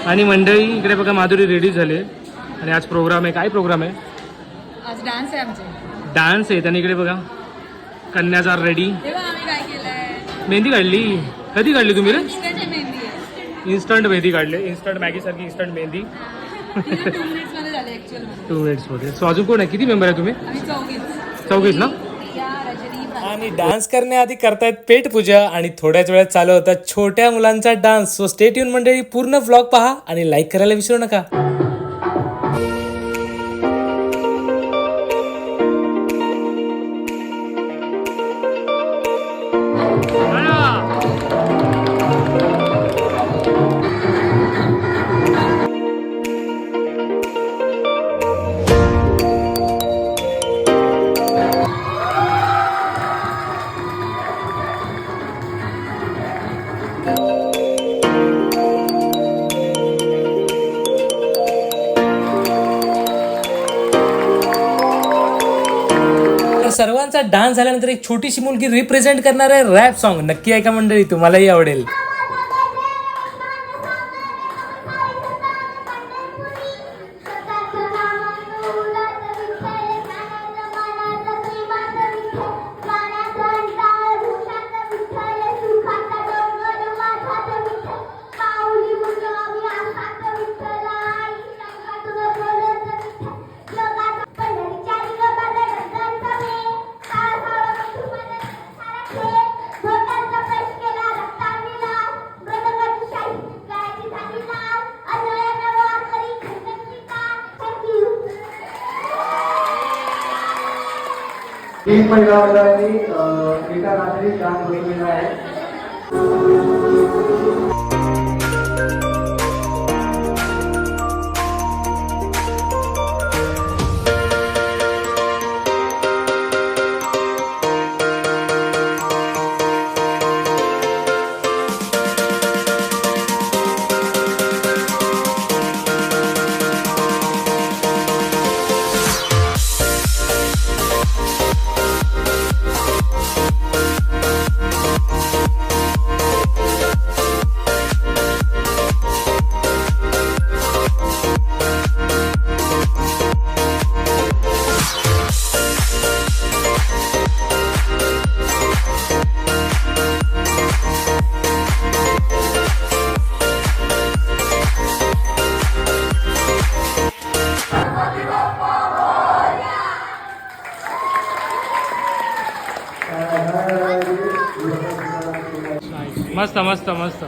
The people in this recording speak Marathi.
आणि मंडळी इकडे बघा माधुरी रेडी झाले आणि आज प्रोग्राम आहे. काय प्रोग्राम आहे? आज डान्स आहे आमचे. डान्स आहे. आणि इकडे बघा कन्याचा रेडी. तेव्हा आम्ही काय केलंय, मेहंदी काढली. कधी काढली तुम्ही रे? इन्स्टंट मेहंदी आहे. इन्स्टंट मेहंदी काढली. इन्स्टंट मॅगी सारखी इन्स्टंट मेहंदी. 2 मिनिट्स मध्ये झाले ऍक्च्युअल मध्ये. 2 मिनिट्स मध्ये. सो अजून कोण आहे? किती मेंबर आहे तुम्ही? आम्ही चौघीच. चौघीच ना? प्रिया, रजनी, आणि डान्स करण्याआधी करतायत पेट पूजा आणि थोड्याच वेळात चालू होता छोट्या मुलांचा डान्स. सो स्टे ट्यून मंडळी, पूर्ण व्लॉग पहा आणि लाईक करायला विसरू नका. सर्वांचा डान्स झाल्यानंतर एक छोटीशी मुलगी रिप्रेझेंट करणार आहे रॅप सॉन्ग. नक्की ऐका मंडळी, तुम्हालाही आवडेल. तीन महिला मंडळांनी एका रात्री डान्स बसवलेला आहे. मस्त मस्त मस्त.